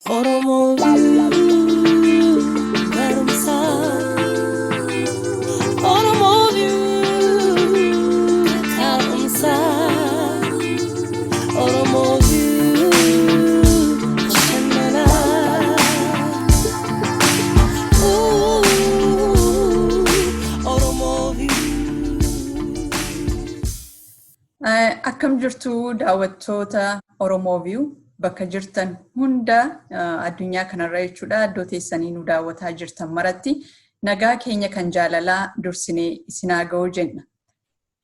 Oromo View, barumsa. Oromo View, taa'umsa. Oromo View, bashannana. Oromo View. Akkam jirtu daawwattoota Oromo View bakka jirtan hunda addunyaa kanarra jechuudha iddoo teessanii nu daawwataa jirtan maratti nagaa keenya kan jaalalaa dursinee isinaa ga'uu jenna.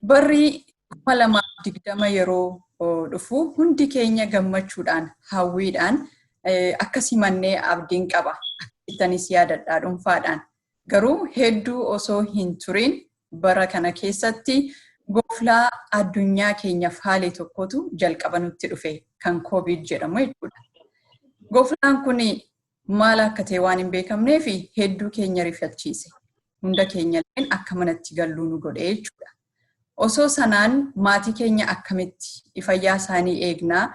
Barri 2020 yeroo dhufu hundi keenya gammachuudhaan hawwiidhaan akkasii mannee abdiin qaba. Akkasittanis yaadadhaa dhuunfaadhaan. Garuu hedduu osoo hin turin bara kana keessatti goflaa addunyaa keenyaaf haalee tokkotu jalqaba nutti dhufe kan COVID jedhamu jechuudha. Goflaan kun maal akka ta'e waan hin beekamnee fi hedduu keenya rifachiise. Hunda keenya illee akka manatti galluu nu godhe jechuudha. Osoo sanaan maatii keenya akkamitti fayyaa isaanii eegnaa,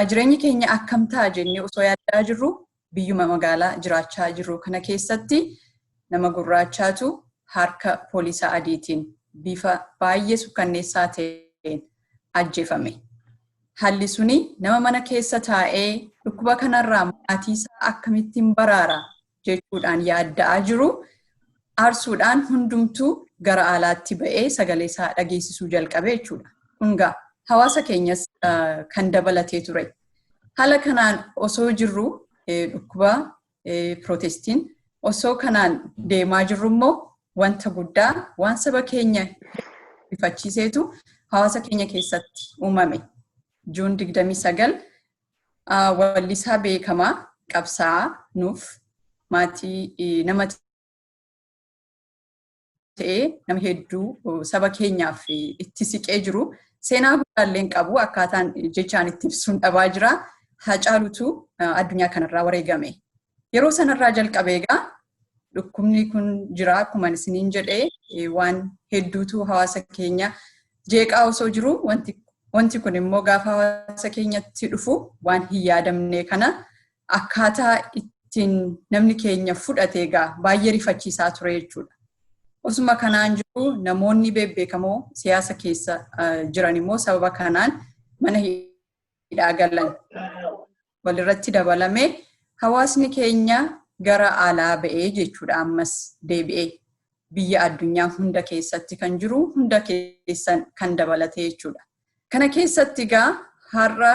jireenyi keenya akkam ta'a jennee osoo yaaddaa jirru biyyuma magaalaa jiraachaa jirru kana keessatti nama gurraachaatu harka poolisaa adiitiin bifa baay'ee sukkanneessaa ta'een ajjeefame. Haalli suni nama mana keessa taa'ee dhukkuba kanarraa maatii isaa akkamittiin baraara jechuudhaan yaadda'aa jiru aarsuudhaan hundumtuu gara alaatti ba'ee sagalee isaa dhageessisuu jalqabe jechuudha. Kungaa hawaasa keenyas kan dabalatee ture. Haala kanaan osoo jirru dhukkuba pirootestiin osoo kanaan deemaa jirru immoo wanta guddaa waan saba keenya rifachiiseetu hawaasa keenya keessatti uumame. Juun 29 wallisaa beekamaa qabsaa'aa nuuf maatii nama ta'ee nama hedduu saba keenyaaf itti siqee jiru seenaa guddaallee qabu akkaataan jechaan itti ibsuun dhabaa jira. Hacaalutu addunyaa kanarraa wareegame. Yeroo sanarraa jalqabee egaa dhukkubni kun jira akkuma isiniin jedhee waan hedduutu hawaasa keenya jeeqaa osoo jiru wanti kun immoo gaafa hawaasa keenyatti dhufu waan hin yaadamne kana akkaataa ittiin namni keenya fudhate egaa baay'ee rifachiisaa ture jechuudha. Osuma kanaan jiru namoonni beekamoo siyaasa keessa jiran immoo sababa kanaan mana hidhaa galan walirratti dabalamee hawaasni keenya gara alaa ba'ee jechuudha ammas deebi'ee biyya addunyaa hunda keessatti kan jiru hunda keessan kan dabalate jechuudha. Kana keessatti egaa har'a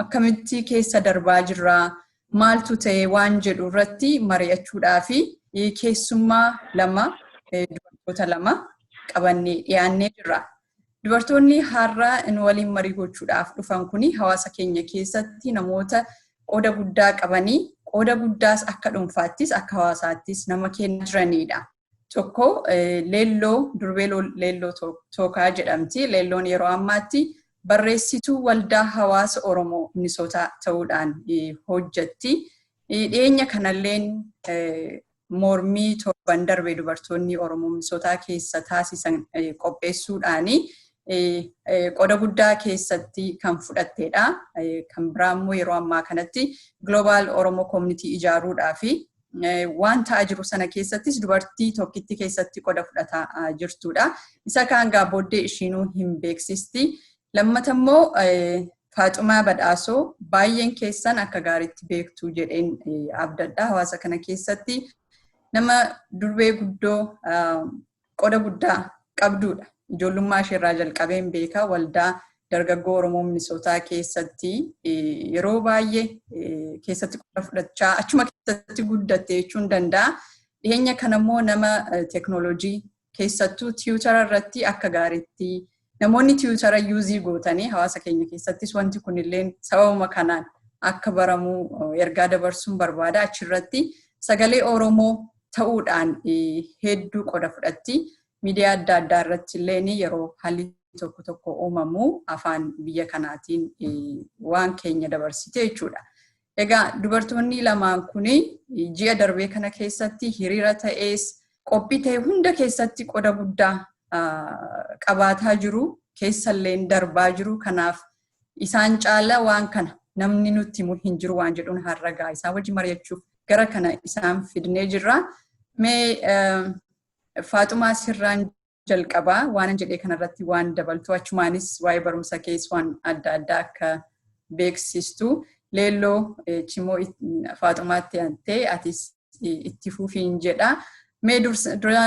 akkamitti keessa darbaa jirraa maaltu ta'e waan jedhu irratti mari'achuudhaa fi keessummaa dubartoota lama qabannee dhiyaannee jirra. Dubartoonni har'a in waliin marii gochuudhaaf dhufan kuni hawaasa keenya keessatti namoota qooda guddaa qabanii qooda guddaas akka dhuunfaattis akka hawaasaattis nama kennaa jiranidha. Tokko durbee leelloo tookaa jedhamti. Leelloon yeroo ammaatti barreessituu waldaa hawaasa Oromoo Minisootaa ta'uudhaan hojjetti. Dhiyeenya kanalleen mormii torban darbee dubartoonni Oromoo Minisootaa keessa taasisan qopheessuudhaani qooda guddaa keessatti kan fudhattedha. Kan biraa immoo yeroo ammaa kanatti Global Oromo Community ijaaruudhaa fi waan ta'aa jiru sana keessattis dubartii tokkitti keessatti qooda fudhataa jirtudha. Isa kaan gaa booddee ishiinuu hin beeksisti. Lammata immoo Faaxumaa Badhaasoo baay'een keessan akka gaariitti beektu jedheen abdadha. Hawaasa kana keessatti nama durbee guddoo qooda guddaa qabdudha. Ijoollummaa isheerraa jalqabeen beeka waldaa dargaggoo Oromoo Minisootaa keessatti yeroo baay'ee keessatti qooda fudhachaa achuma keessatti guddatte jechuun danda'a. Dhiyeenya kanammoo nama teeknooloojii keessattuu tiwutara irratti akka gaariitti namoonni tiwutara yuuzii gootanii hawaasa keenya keessattis wanti kunillee sababuma kanaan akka baramuu ergaa dabarsuun barbaada. Achirratti sagalee Oromoo ta'uudhaan hedduu qooda fudhatti. Miidiyaa adda addaa irratti illee yeroo haalli tokko uumamu afaan biyya kanaatiin waan keenya dabarsite jechuudha. Egaa dubartoonni lamaan kuni ji'a darbee kana keessatti hiriira ta'ees qophii ta'e hunda keessatti qooda guddaa qabaataa jiru keessalleen darbaa jiru. Kanaaf isaan caala waan kana namni nutti himu hin jiru waan jedhuun harragaa isaan wajjin mari'achuuf gara kana isaan fidnee jirra. Mee Faaxumaa sirraan jalqabaa waan jedhee kanarratti waan dabaltu achumaanis waa'ee barumsa keessa waan adda addaa akka beeksistu leelloo chimoo Faaxumaatti antee atis itti fufiin jedha. Mee dura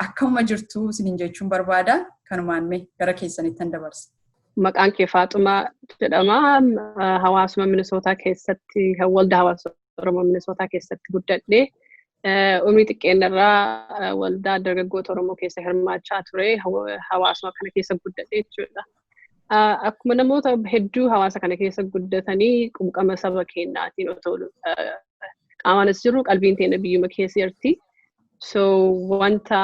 akkuma jirtu isiniin jechuun barbaada kanumaan mee gara keessanittan dabarsa. Maqaan kee Faaxumaa jedhama. Hawaasuma Minnesootaa keessatti waldaa hawaasa Oromoo Minnesootaa keessatti guddadhe. Umrii xiqqeennarraa waldaa dargaggoota Oromoo keessa hirmaachaa ture. Hawaasuma kana keessa guddadhe jechuudha. Akkuma namoota hedduu hawaasa kana keessa guddatanii quuqama saba keenyaatiin otoo qaamaanis jiru qalbiin teenya biyyuma keessa jirti. So wanta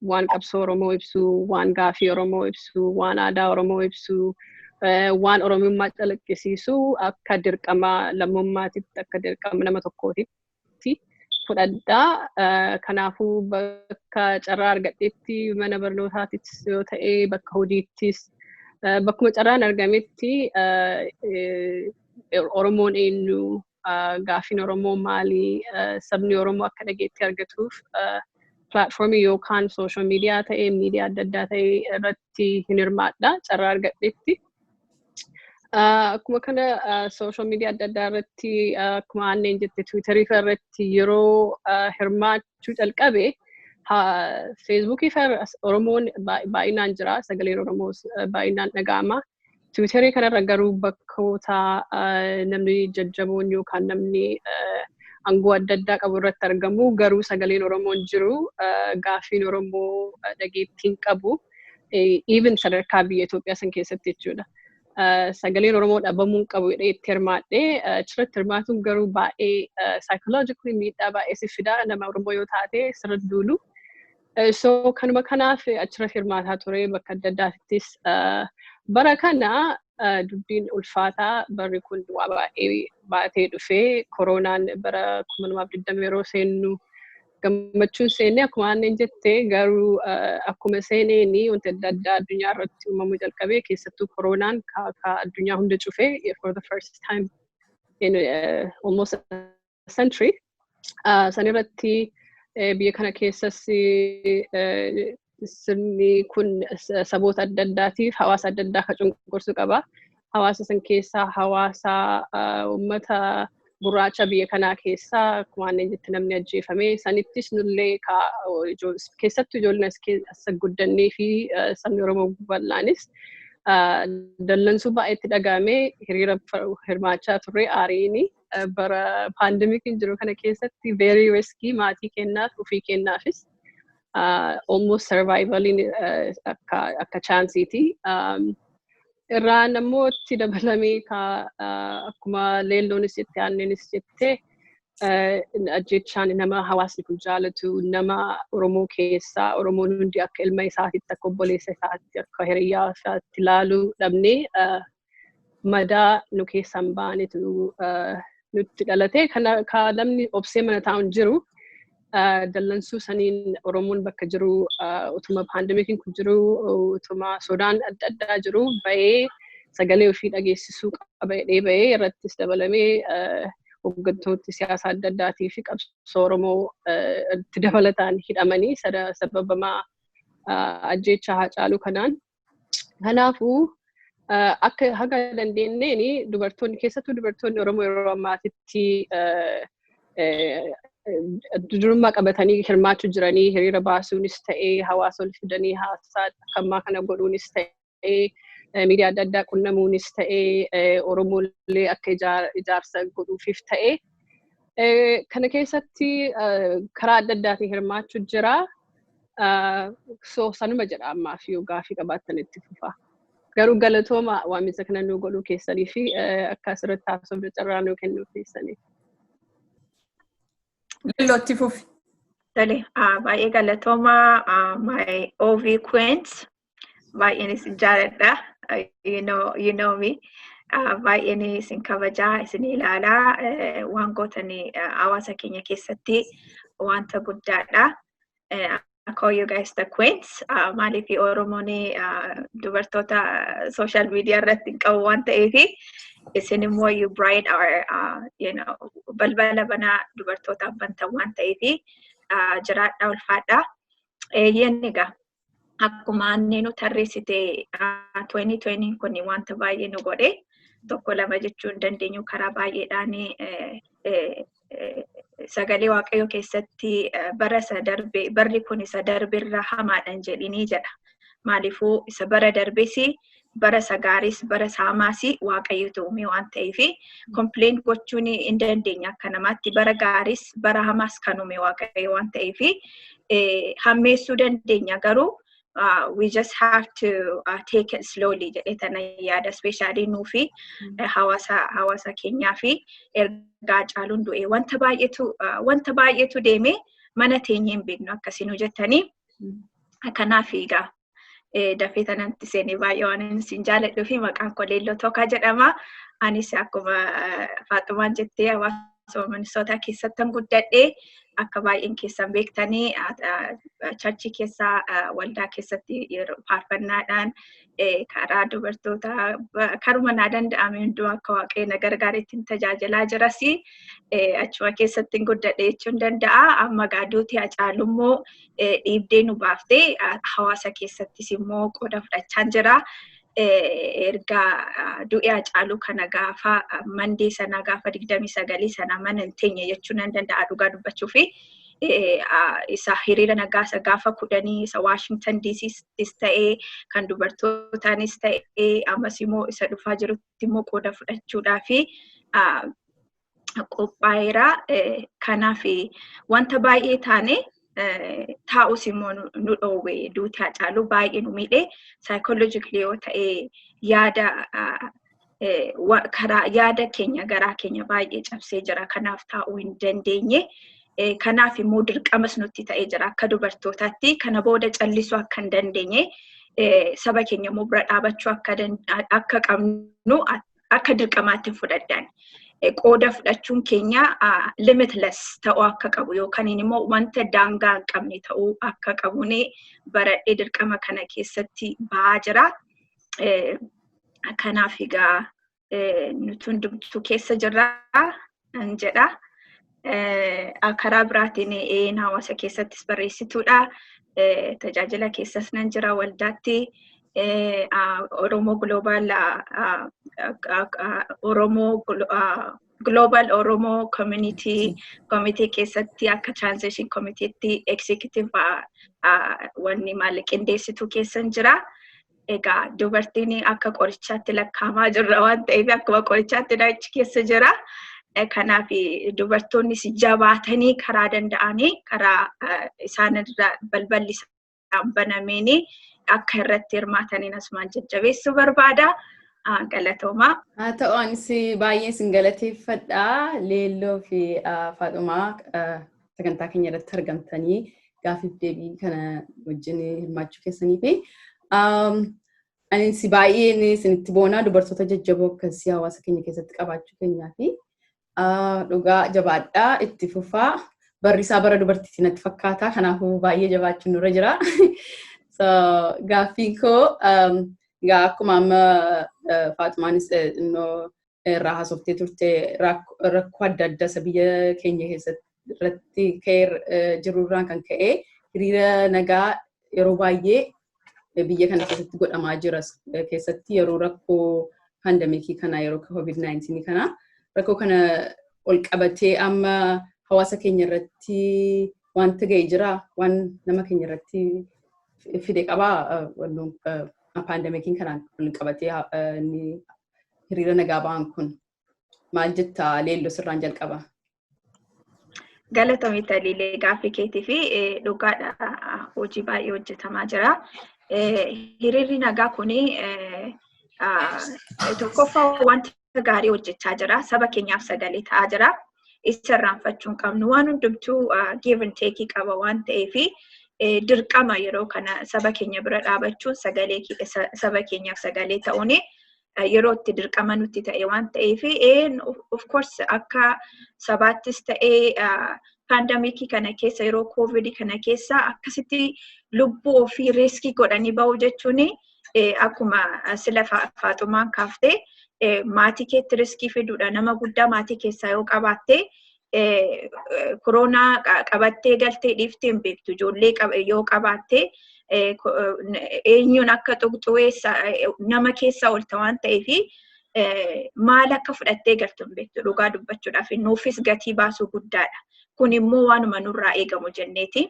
waan qabsoo Oromoo ibsu, waan gaafii Oromoo ibsu, waan aadaa Oromoo ibsu, waan Oromummaa calaqqisiisu akka dirqama lammummaatitti akka dirqama nama tokkootitti fudhadhaa. Kanaafuu bakka carraa argadhetti mana barnootaattis yoo ta'e bakka hojiittis bakkuma carraan argametti Oromoon eenyu, gaafiin Oromoo maali, sabni Oromoo akka dhageetti argatuuf platformii yookaan social media ta'e miidiyaa adda addaa ta'e irratti hin hirmaadha carraa argadhetti. Akkuma kana social media adda addaa irratti akkuma anneen jette Twitterii irratti yeroo hirmaachuu jalqabe Facebookii Oromoon baay'inaan jira, sagaleen Oromoo baay'inaan dhaga'ama. Twitterii kanarra garuu bakkoota namni jajjaboon yookaan namni aangoo adda addaa qabu irratti argamu garuu sagaleen Oromoon jiru, gaafiin Oromoo dhageettiin qabu, even sadarkaa biyya Itoophiyaa san keessatti jechuudha. Sagaleen Oromoo dhabamuu qabu jedhee itti hirmaadhe. Achirratti hirmaatuun garuu baay'ee psychologically miidhaa baay'ee si fida nama Oromoo yoo taate sirriitti duulu. So kanuma kanaaf achirratti hirmaataa ture bakka adda addaattis. Bara kana dubbiin ulfaataa barri kun waa baay'ee baatee dhufee koronaan bara 2020 yeroo seennu gammachuun seenne akkuma anneen jette garuu akkuma seeneeni wanti adda addaa addunyaa irratti uumamuu jalqabee keessattuu koronaan addunyaa hunda cufee for the first time in almost a century. Sanirratti biyya kana keessas sirni kun saboota adda addaatiif hawaasa adda addaa kan cunqursuu qaba. Hawaasa san keessaa hawaasa uummata gurraacha biyya kanaa keessaa akkuma anneen jette namni ajjeefame sanittis nullee keessattuu ijoolleen as guddannee fi sabni Oromoo bal'aanis dallansuu baay'eetti dhagahame hiriira hirmaachaa turre aariini bara paandemikiin jiru kana keessatti very risky maatii keenyaaf ofii keenyaafis almost survivaliin akka chaansiiti. Irraan ammoo itti dabalamee akkuma leelloonis jette anneenis jette ajjechaan nama hawaasni kun jaalatu nama Oromoo keessaa Oromoon hundi akka ilma isaatitti akka obboleessa isaatti akka hiriyyaa isaatti ilaaluu dhabnee madaa nu keessaan baanetu nutti dhalate. Kana namni obsee mana taa'uun jiru dallansuu saniin Oromoon bakka jiru utuma paandemikiin kun jiru utuma sodaan adda addaa jiru bahee sagalee ofii dhageessisuu qaba jedhee bahee irrattis dabalamee hooggantoonni siyaasaa adda addaatii fi qabsoo Oromoo itti dabalataan hidhamanii sababamaa ajjechaa Haacaaluu kanaan. Kanaafuu akka haga dandeenyeeni dubartoonni keessattuu dubartoonni Oromoo yeroo ammaatitti durummaa qabatanii hirmaachuu jiranii hiriira baasuunis ta'ee hawaasa ol fidanii haasaa akka ammaa kana godhuunis ta'ee miidiyaa adda addaa qunnamuunis ta'ee Oromoolee akka ijaarsa godhuufiif ta'ee kana keessatti karaa adda addaatiin hirmaachuu jira. So sanuma jedha ammaaf yoo gaafii qabaattan itti fufa. Garuu galatooma waamicha kana nuu godhuu keessanii fi akka asirratti haasofna carraa nuu kennuu keessanii. Leellootti fufi. Tole, baay'ee galatooma my OV Queens. Baay'een isin jaaladha. You know me. Baay'een isin kabajaa, isin ilaalaa. Waan gootanii hawaasa keenya keessatti wanta guddaadha. call you guys the queens. Maaliif Oromoon dubartoota social media irratti qabu waan ta'eef isin immoo you bright our balbala banaa dubartoota bantan waan ta'eef jiraadhaa ulfaadhaa. Egaa akkuma annee nu tarreessite 2020 kun wanta baay'ee nu godhe tokko lama jechuu hin dandeenyu karaa baay'eedhaan sagalee waaqayyoo keessatti bara isa darbe barri kun isa darbirra hamaadhaan jedhinii jedha. Maaliifuu isa bara darbesi bara isa gaaris bara isa hamaasi waaqayyotu uume waan ta'eef complain gochuun hin dandeenye akka namaatti bara gaaris bara hamaas kan uume waaqayyo waan ta'eef hammeessuu dandeenya garuu we just have to take it slowly jedhetana yaada especially nuufi hawaasa keenyaa fi ergaa caaluun du'e wanta baay'eetu deeme mana teenyee hin beeknu akkasiin hojjettanii kanaaf egaa dafee tanatti seenee baay'ee waan isin jaalladhuu fi maqaan koo Leelloo Tookaa jedhama. Anis akkuma Faaxumaan jettee hawaasa Minnesota keessattan guddadhee akka baay'een keessan beektanii charchi keessaa waldaa keessatti faarfannaadhaan karaa dubartoota karuma naa danda'ame hundumaa akka waaqayyo na gargaaretti tajaajilaa jiras achuma keessatti guddadhee jechuun danda'a. Amma gaaduuti Hacaalummoo dhiibdee nu baaftee hawaasa keessattis immoo qooda fudhachaa jira. Erga du'e Hacaaluu kana gaafa mandee sana gaafa 29 sana mana hin teenye jechuun nan danda'a dhugaa dubbachuu fi isa hiriira nagaasa gaafa 10 isa Washington DC's ta'ee kan dubartootaanis ta'ee ammas immoo isa dhufaa jirutti immoo qooda fudhachuudhaa fi qophaa'eera. Kanaaf wanta baay'ee taane taa'us immoo nu dhoowwe duuti Hacaaluu baay'ee nu miidhe psychologically yoo ta'e yaada keenya garaa keenya baay'ee cabsee jira. Kanaaf taa'uu hin dandeenye. Kanaaf immoo dirqamas nutti ta'ee jira akka dubartootaatti kana booda callisuu akka hin dandeenye saba keenya immoo bira dhaabachuu akka qabnu akka dirqamaatti fudhadhaan. Qooda fudhachuun keenya limitless ta'uu akka qabu yookaan immoo wanta daangaa hin qabne ta'uu akka qabuun baradhee dirqama kana keessatti ba'aa jira. Kanaaf egaa nuti hundumtuu keessa jirra jedha. Karaa biraatiin hawaasa keessattis barreessituudha. Tajaajila keessas nan jira waldaatti. Oromo Global Oromo Community keessatti akka transition committeetti executive wanni qindeessituu keessan jira. Egaa dubartiin akka qorichaatti lakkaamaa jirra waan ta'eef akkuma qorichaatti achi keessa jira. Kanaaf dubartoonni si jabaatanii karaa danda'anii karaa isaanirra balballi isaan banameen akka irratti hirmaataniin asumaan jajjabeessuu barbaada. Galatoomaa. Haa ta'u anis baay'ee sin galateeffadha. Leelloo fi Faaxumaa sagantaa keenya irratti argamtanii gaafiif deebii kana wajjin hirmaachuu keessanii fi anis baay'een isinitti boonaa dubartoota jajjaboo akkasii hawaasa keenya keessatti qabaachuu keenyaa fi dhugaa jabaadhaa itti fufaa. Barri isaa bara dubartiitti natti fakkaata. Kanaafuu baay'ee jabaachuun nurra jira. Gaaffiin koo akkuma amma Faaxumaanis irraa haasoftee turte rakkoo adda addaa biyya keenya keessatti irratti ka'ee jirurraan kan ka'e hiriira nagaa yeroo baay'ee biyya kana keessatti godhamaa jira. Keessatti yeroo rakkoo pandemikii kana yeroo COVID-19 kana rakkoo kana ol qabatee amma hawaasa keenya irratti wanta ga'ee jira waan nama keenya irratti fide qabaa pandemikiin kanaan ol qabatee hiriira nagaa ba'an kun maal jetta Leelloo sirraan jalqaba? Galatoomi Taliilee gaaffii keetii fi dhugaadha hojii baay'ee hojjetamaa jira. Hiriirri nagaa kuni tokkoffaa wanta gaarii hojjechaa jira. Saba keenyaaf sagalee ta'aa jira. Isa irraanfachuu hin qabnu waan hundumtuu give and take qaba waan ta'eef dirqama yeroo kana saba keenya bira dhaabachuun saba keenyaaf sagalee ta'uun yerootti dirqama nutti ta'e waan ta'eef of course akka sabaattis ta'ee pandamikii kana keessa yeroo COVID kana keessa akkasitti lubbuu ofii riskii godhanii ba'u jechuun akkuma sila Faaxumaan kaaftee maatii keetti riskii fiduudha. Nama guddaa maatii keessaa yoo qabaatte koronaa qabattee galtee dhiiftee hin beektu. Ijoollee yoo qabaatte eenyuun akka tuqxuweessa nama keessa oolta waan ta'eef maal akka fudhattee galtu hin beektu. Dhugaa dubbachuudhaaf nuufis gatii baasuu guddaadha. Kun immoo waanuma nurraa eegamu jenneeti.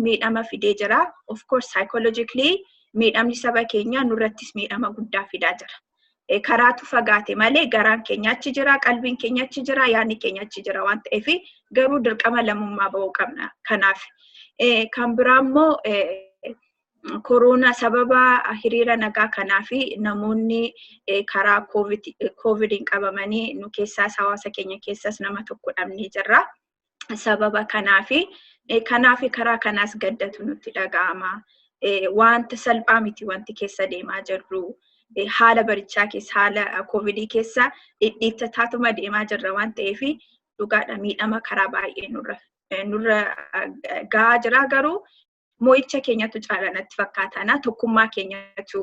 Miidhama fidee jira. Of course psychologically miidhamni saba keenyaa nurrattis miidhama guddaa fidaa jira. Karaatu fagaate malee garaan keenya achi jira, qalbiin keenya achi jira, yaadni keenya achi jira waan ta'eef garuu dirqama lammummaa ba'uu qabna. Kanaaf kan biraa immoo koronaa sababa hiriira nagaa kanaaf namoonni karaa COVID qabamanii nu keessaas hawaasa keenya keessas nama tokko dhabnee jirra. Sababa kanaaf karaa kanaas gaddatu nutti dhaga'ama. Wanta salphaa miti wanti keessa deemaa jirru. Haala barichaa keessa haala COVID keessa dhidhiitta taatuma deemaa jirra waan ta'eef dhugaadha miidhama karaa baay'ee nurra gahaa jira garuu moo'icha keenyatu caala natti fakkaatana tokkummaa keenyatu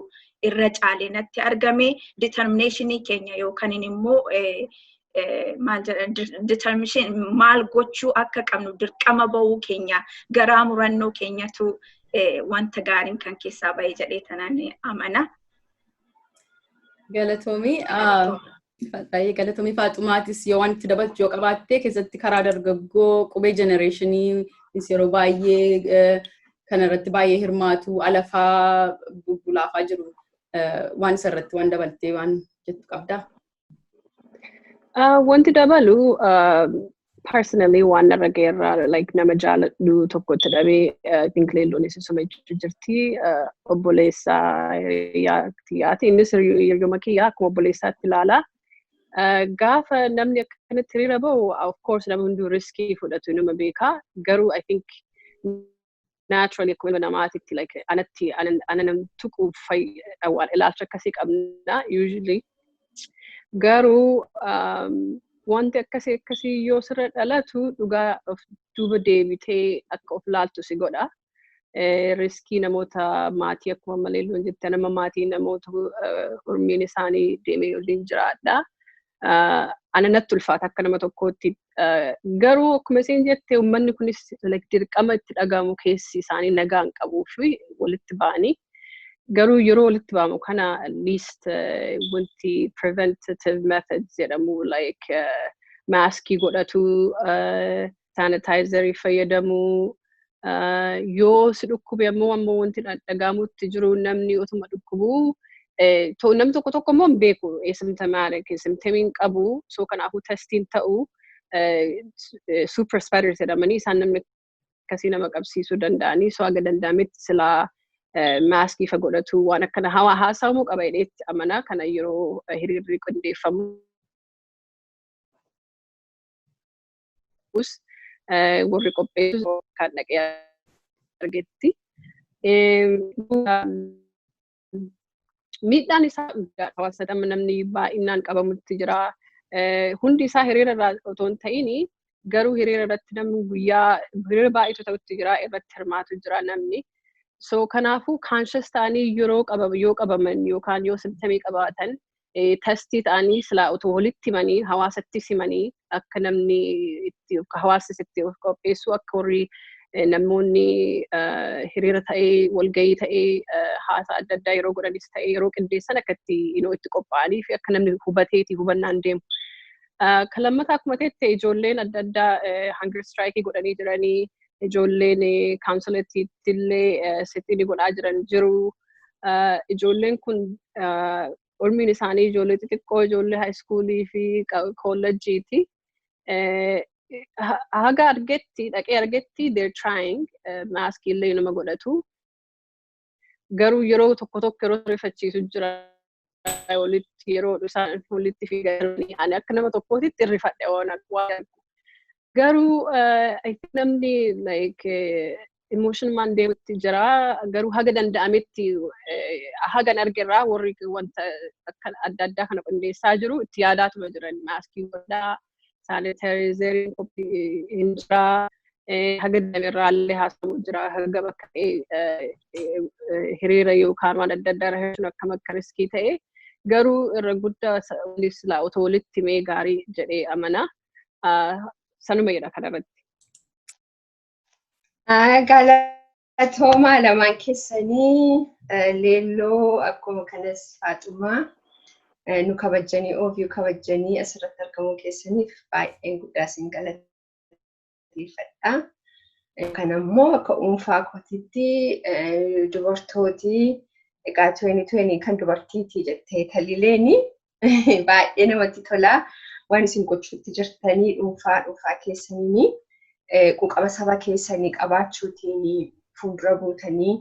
irra caalee natti argame determinationii keenya yookaan immoo maal gochuu akka qabnu dirqama ba'uu keenya garaa murannoo keenyatu wanta gaariin kan keessaa ba'ee jedhee tanaan amana. Galatoomii Faaxumaatis yoo wanti dabalachuu qabaatte keessatti karaa dargaggoo qubee jenereeshinii yeroo baay'ee kanarratti baay'ee hirmaatu alafaa bubbulaafaa jiru waan isarratti waan dabaltee waan jettu qabdaa? Wanti dabalu personally waan narra geerraa like nama jaaladhu tokkotti dhabee I think leelloon isuma jirti obboleessaa hiriyaati innis hiriyooma kiyyaa akkuma obboleessaatti ilaala. Gaafa namni akkanatti hiriira ba'u of course namni hunduu riskii fudhatu nama beekaa garuu I think naturally akkuma namaatitti like ana nam tuquuf ilaalcha akkasii qabna usually garuu wanti akkasii yoo sirra dhalatu dhugaa of duuba deebitee akka of laaltu si godha. Riskii namoota maatii akkuma maleelloon jette nama maatii namoota hormiin isaanii deemee waliin jiraadha. Ana natti ulfaata akka nama tokkootti. Garuu akkuma isin jette uummanni kunis dirqama itti dhagahamu keessi isaanii nagaan qabuu fi walitti ba'anii. Garuu yeroo walitti ba'amu kana at least wanti preventative methods jedhamu like maskii godhatu, sanitizerii fayyadamu, yoo si dhukkube ammoo wanti dhagahamutti jiru namni utuma dhukkubuu namni tokko immoo hin beeku asymptomatic symptomiin qabu so kanaafuu testiin ta'u super spreaders jedhamanii isaan namni akkasii nama qabsiisuu danda'anii so haga danda'ametti silaa maskii fa godhatu waan akkana haasa'amuu qaba jedheetti amanaa kana yeroo hiriirri qindeeffamu. Warri qopheessu kan dhaqee argetti. Miidhaan isaa hawaasa namni baay'inaan qabamutti jira. Hundi isaa hiriira irraa otoo hin ta'in garuu hiriira irratti namni guyyaa hiriira baay'eetu ta'utti jira irratti hirmaatu jira namni. So kanaafuu conscious ta'anii yoo qabaman yookaan yoo symptomii qabaatan testii ta'anii silaa otoo walitti himanii hawaasatti simanii akka namni hawaasas itti of qopheessu akka warri namoonni hiriira ta'ee walgahii ta'ee haasaa adda addaa yeroo godhanis ta'ee yeroo qindeessan akka itti qophaa'anii fi akka namni hubateeti hubannaan deemu. Kan lammataa akkuma ta'etti ijoolleen adda addaa hunger strike godhanii jiranii. Ijoolleen kaawunsilatiitti illee sittii godhaa jiran jiru. Ijoolleen kun ormiin isaanii ijoollee xixiqqoo, ijoollee haayiskuulii fi kolleejjiiti. Haga dhaqee argetti they're trying maaskii illee nama godhatu. Garuu yeroo tokko yeroo rifachiisu jira yeroo isaan walitti fiiganii ani akka nama tokkootitti irrifadhe waan garuu namni like emotion man deemutti jira garuu haga danda'ametti hagan argerraa warri wanta akka adda addaa kana qindeessaa jiru itti yaadaatuma jiran maaskii godhaa sanitizing hin jira haga damirraallee haasawuu jira haga bakka hiriira yookaan waan adda addaa raheessuun akkam akka riskii ta'e garuu irra guddaa silaa otoo walitti mee gaarii jedhee amana sanuma jedha kanarratti. Galatooma lamaan keessanii leelloo akkuma kanas Faaxumaa nu kabajanii Ooviyuu kabajanii asirratti argamuu keessaniif baay'een guddaa isin galateeffadha. Kanammoo akka dhuunfaa kootiitti dubartooti egaa 2020 kan dubartiitii jettee talileeni baay'ee namatti tola waan isin gochuutti jirtanii dhuunfaa keessanii quuqama saba keessanii qabaachuutiin fuuldura buutanii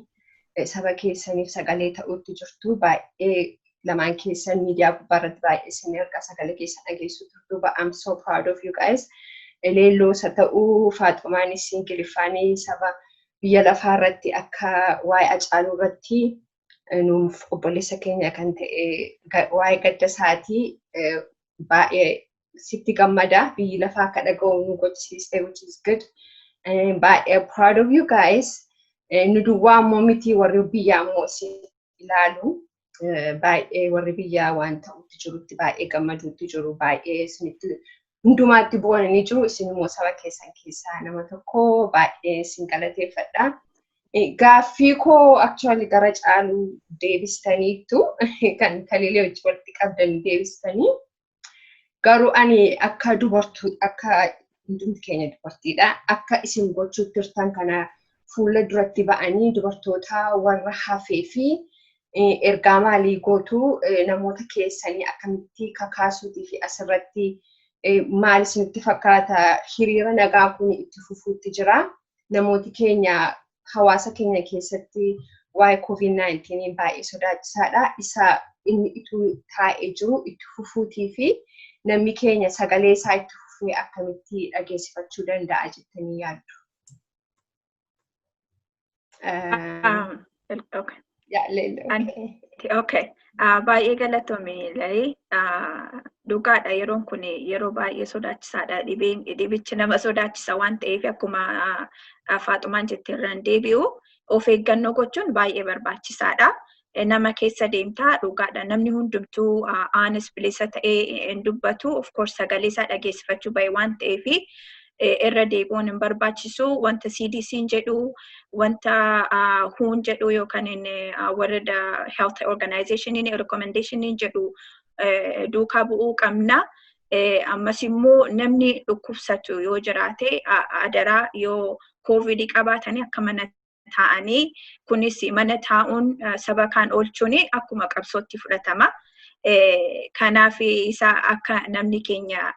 saba keessaniif sagalee ta'uutti jirtu baay'ee lamaan keessan miidiyaa gubbaarratti baay'ee isin ergaa sagalee keessan dhageessuu turtu but I'm so proud of you guys. Leelloo isa ta'uu Faaxumaanis Ingiliffaanii saba biyya lafaarratti akka waa'ee Hacaaluu irratti nuuf obboleessa keenya kan ta'e waa'ee gadda isaatii baay'ee sitti gammada biyyi lafaa akka dhaga'u nu gochisiiste which is good. Baay'ee proud of you guys. Nu duwwaa ammoo miti warri biyyaa ammoo isin ilaalu baay'ee warri biyyaa waan ta'utti jirutti baay'ee gammaduutti jiru baay'ee isinitti hundumaatti boonanii jiru isin immoo saba keessan keessaa nama tokko baay'ee isin galateeffadha. Gaaffii koo actually gara Hacaaluu deebistaniittu kan talilee wajjin walitti qabdan deebistanii garuu ani akka dubartuu akka hundumti keenya dubartiidha akka isin gochuutti jirtan kana fuula duratti ba'anii dubartoota warra hafee fi ergaa maalii gootu namoota keessanii akkamitti kakaasuutii fi asirratti maal isinitti fakkaata hiriira nagaa kun itti fufuutti jira namooti keenya hawaasa keenya keessatti waa'ee COVID-19 baay'ee sodaachisaadha isa inni itti taa'ee jiru itti fufuutii fi namni keenya sagalee isaa itti fufee akkamitti dhageessifachuu danda'a jettanii yaaddu. Okay. Okay. Baay'ee galatoomii dhugaadha yeroon kun yeroo baay'ee sodaachisaadha dhibichi nama sodaachisa waan ta'eef akkuma Faaxumaan jettirraan deebi'u of eeggannoo gochuun baay'ee barbaachisaadha. Nama keessa deemtaa dhugaadha namni hundumtuu aanes bilisa ta'ee hin dubbatu of course sagalee isaa dhageessifachuu baay'ee waan ta'eef irra deebi'uun hin barbaachisu wanta CDC'n jedhu wanta WHO jedhu yookaan World Health Organization recommendation jedhu duukaa bu'uu qabna. Ammas immoo namni dhukkubsatu yoo jiraate adaraa yoo COVID qabaatanii akka mana taa'anii kunis mana taa'uun saba kaan oolchuun akkuma qabsootti fudhatama. Kanaaf isa akka namni keenya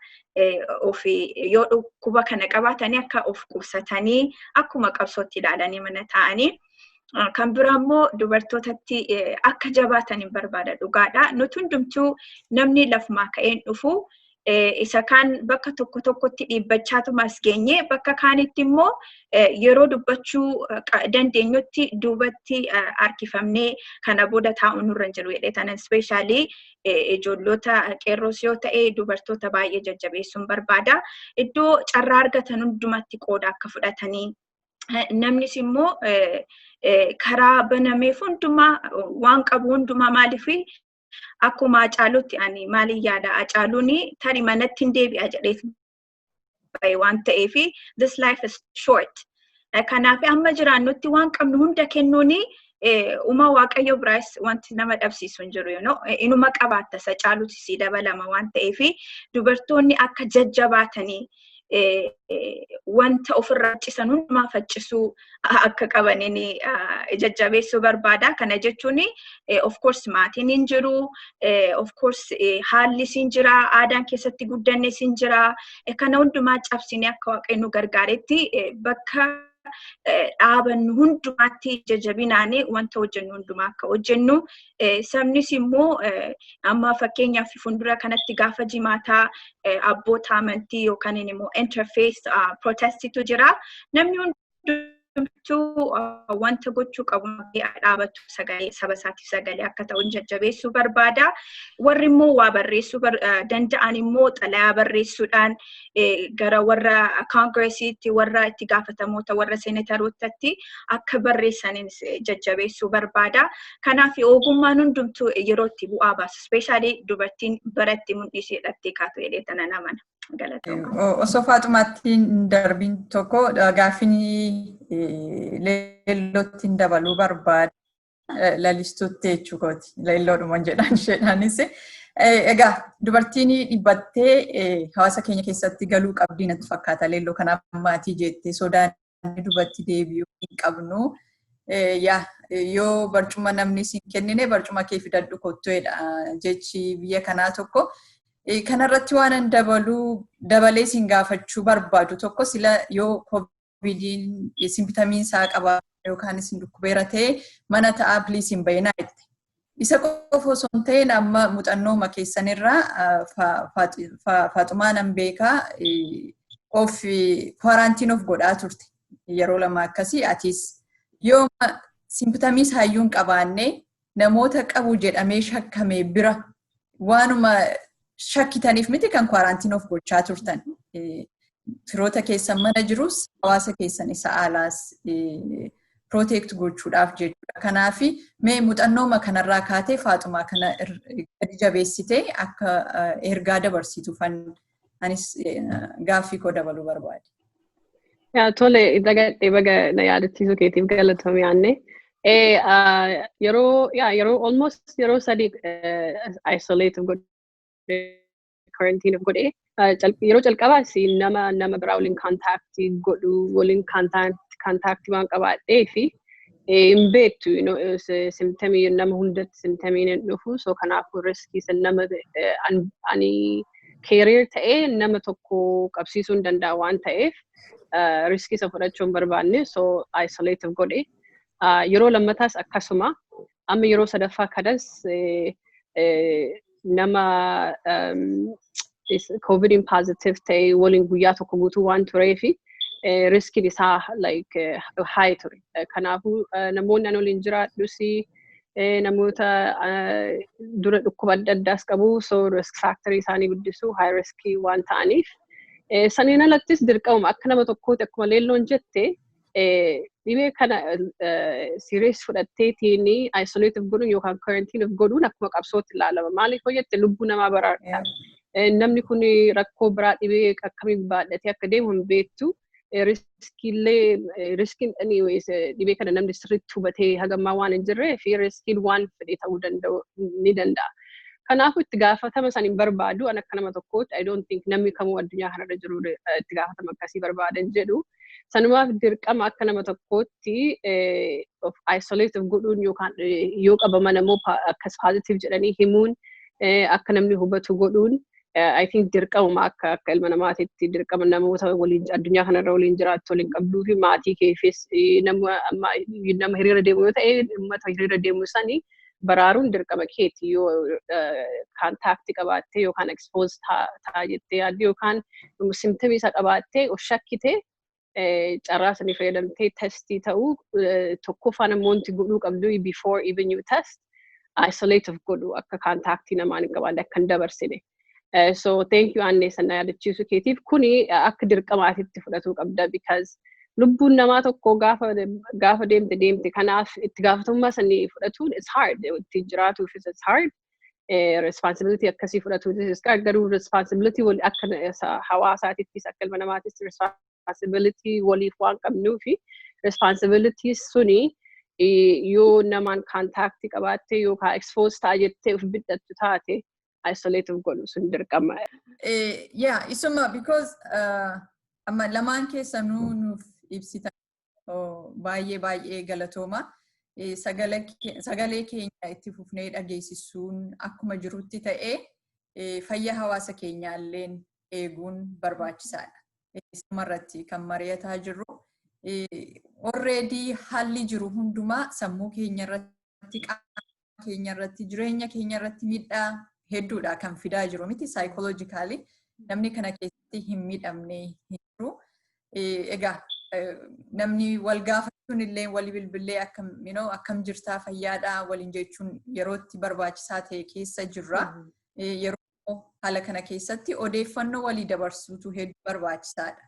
yoo dhukkuba kana qabaatanii akka of qusatanii akkuma qabsootti ilaalanii mana taa'anii kan biraa immoo dubartootatti akka jabaatan hin barbaada dhugaadha. Nuti hundumtuu namni lafumaa ka'een dhufu isa kaan bakka tokko tokkotti dhiibbachaatumas geenye bakka kaanitti immoo yeroo dubbachuu dandeenyutti duubatti harkifamnee kana booda taa'uun nurra hin jiru jedhee tanan ispeeshaalii ijoollota qeerroos yoo ta'e dubartoota baay'ee jajjabeessuun barbaada. Iddoo carraa argatan hundumatti qooda akka fudhatanii namnis immoo karaa banameef hundumaa waan qabu hundumaa maaliifi akkuma Hacaaluutti ani maaliin yaada Hacaaluun tarii manatti hin deebi'a jedhee waan ta'eef this life is short. Kanaaf amma jiraannutti waan qabnu hunda kennuuni uma Waaqayyo biraas wanti nama dhabsiisu hin jiru inuma qabaatta Hacaaluutti si dabalama waan ta'eef dubartoonni akka jajjabaatanii wanta ofirraa faccisan hundumaa faccisuu akka qabaniin jajjabeessuu barbaada. Kana jechuun of course maatiin hin jiru, of course haalli hin jira, aadaan keessatti guddanne hin jira. Kana hundumaa cabsinee akka Waaqayyo nu gargaaretti bakka dhaabannu hundumaatti jajjabinaanii wanta hojjennu hundumaa akka hojjennu sabnis immoo amma fakkeenyaaf fuuldura kanatti gaafa jimaataa abboota amantii yookaan immoo interface protestitu jira namni hundumtuu wanta gochuu qabu dhaabatu sagalee saba isaatiif sagalee akka ta'u jajjabeessuu barbaada. Warri immoo waa barreessuu danda'an immoo xalayaa barreessuudhaan gara warra Koongiresiitti, warra itti gaafatamoota, warra seenatarootatti akka barreessaniin jajjabeessuu barbaada. Kanaaf ogummaan hundumtuu yeroo itti bu'aa baasu. Ispeeshaalii dubartiin baratti mul'isee dhattee kaatu jedhee tana namana. Osoo Faaxumaatti darbiin tokko gaaffii leellootti dabaluu barbaada. Lalistuutti jechuukooti. Leelloodhuma jedhan isheedhaanis. Egaa dubartiin dhibbattee hawaasa keenya keessatti galuu qabdii natti fakkaata. Leelloo kanaaf maatii jettee sodaan dubartii deebi'uu hin qabnu. Yoo barcuma namni siin kennine barcuma kee fidadhu kottoodha jechi biyya kanaa tokko. Kanarratti waan dabalee siin gaafachuu barbaadu tokko sila yoo COVIDiin simptamiinsaa qaba yookaan isin dhukkubeera ta'e mana ta'aa piliis hin bayinaa jette. Isa qofa osoo hin ta'in amma muuxannooma keessanirraa Faaxumaan an beekaa kwaaraantiin of godhaa turte. Yeroo lama akkasii atis yoo simptamiis hayyuun qabaanne namoota qabu jedhamee shakkame bira waanuma shakkitaniif miti kan kwaaraantiin of gochaa turtan. Firoota keessan mana jirus hawaasa keessan isa alaas protect gochuudhaaf jechuudha. Kanaaf mee muuxannooma kanarraa kaatee Faaxumaa kana gadi jabeessitee akka ergaa dabarsituufan anis gaaffii koo dabaluu barbaade. Tole dagadhee baga na yaadachiisuu keetiif galatoomii aanne. Yeroo almost yeroo sadii isolate quarantine godhee yeroo jalqabaas nama biraa waliin kontaaktii godhu waliin kontaaktii waan qabaadhee fi hin beektu simptamii nama hundatti simptamiin hin dhufu so kanaafuu riskii nama ani keeriir ta'ee nama tokko qabsiisuu hin danda'a waan ta'eef riskii isa fudhachuu hin barbaanne so isolate godhe yeroo lammataas akkasuma amma yeroo sadaffaa kanas nama COVID positive ta'e waliin guyyaa tokko guutuu waan tureefi riskiin isaa like high ture. Kanaafuu namoonni an waliin jiraadhus namoota dura dhukkuba adda addaas qabu so risk factorii isaanii guddisuu high riskii waan ta'aniif saniin alattis dirqama akka nama tokkootti akkuma leelloon jette dhibee kana serious fudhatteetiin isolative godhuun yookaan quarantine godhuun akkuma qabsootti ilaalama. Maaliif hojjette lubbuu namaa baraarta. Namni kun rakkoo biraa dhibee akkamiin baadhatee akka deemu hin beektu. Riskiin dhibee kana namni sirriitti hubatee hagammaa waan hin jirree fi riskiin waan fedhe ta'uu ni danda'a. Kanaafuu itti gaafatama san hin barbaadu an akka nama tokkootti I don't think namni kamuu addunyaa kanarra jiru itti gaafatama akkasii barbaadan jedhu. Sanumaaf dirqama akka nama tokkootti of isolative godhuun yookaan yoo qabaman immoo akkas positive jedhanii himuun akka namni hubatu godhuun I think dirqama akka ilma namaatitti dirqama namoota waliin addunyaa kanarra waliin jiraattu waliin qabduu fi maatii keefis nama hiriira deemu yoo ta'e uummata hiriira deemu sanii baraaruun dirqama keeti yoo kontaaktii qabaattee yookaan expose ta'a jettee yaaddu yookaan simptomii isa qabaattee of shakkitee carraa sanii fayyadamtee testii ta'uu tokkoffaan namoonni godhuu qabdu before even you test isolative godhu akka kontaaktii namaan hin qabaanne akka hin dabarsine. So thank you Anne sana yaadachiisu keetiif kuni akka dirqamaatitti fudhatuu qabda because lubbuun namaa tokko gaafa deemte kanaaf itti gaafatamummaa sanii fudhatuun it's hard itti jiraatuuf it's hard responsibility akkasii fudhatuutis garuu responsibility akka hawaasaatittis akka ilma namaattis responsibility waliif waan qabnuu fi responsibility suni yoo namaan kontaaktii qabaattee yookaan expose ta'a jettee of bidhattu taate isolative godhu sun dirqama. Isuma because amma lamaan keessanuu nuuf ibsitan baay'ee galatooma. Sagalee keenya itti fufnee dhageessisuun akkuma jirutti ta'ee fayyaa hawaasa keenyaallee eeguun barbaachisaadha. Isumarratti kan mari'ataa jirru already haalli jiru hundumaa sammuu keenyarratti qaama keenyarratti jireenya keenyarratti miidhaa hedduudha kan fidaa jiru miti psychologically namni kana keessatti hin miidhamne hin jiru. Egaa namni wal gaafachuun illee walii bilbilee akkam jirtaa fayyaadhaa waliin jechuun yerootti barbaachisaa ta'e keessa jirra. Yeroo haala kana keessatti odeeffannoo walii dabarsuutu hedduu barbaachisaadha.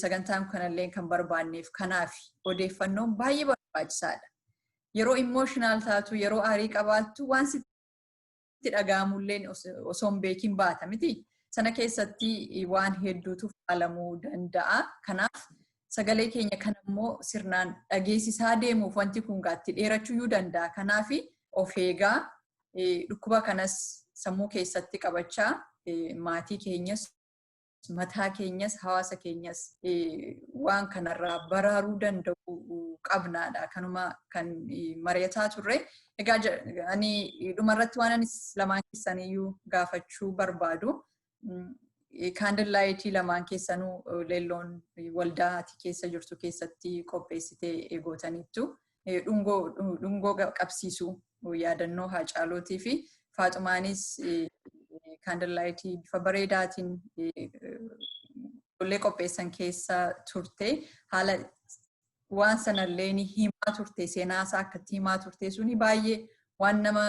Sagantaan kanallee kan barbaanneef kanaaf odeeffannoon baay'ee barbaachisaadha. Yeroo emotional taatu yeroo aarii qabaattu waan sitti dhaga'amulleen osoo hin beekin baata miti. Sana keessatti waan hedduutu faalamuu danda'a. Kanaaf sagalee keenya kan immoo sirnaan dhageessisaa deemuuf wanti kun gaatti dheerachuu danda'a. Kanaaf of eegaa dhukkuba kanas sammuu keessatti qabachaa maatii keenyas mataa keenyas hawaasa keenyas waan kanarraa baraaruu danda'u qabnaadha. Kanuma kan mari'ataa turre. Egaa ani dhumarratti waan anis lamaan keessaniyyuu gaafachuu barbaadu. Candlelight lamaan keessanuu leelloon waldaatii keessa jirtu keessatti qopheessitee eegootaniittu. Dhungoo qabsiisuu yaadannoo Haacaalootii fi Faaxumaanis Candlelight bifa bareedaatiin ijoollee qopheessan keessa turte. Haala waan sanallee himaa turte seenaasaa akkatti himaa turte suni baay'ee waan nama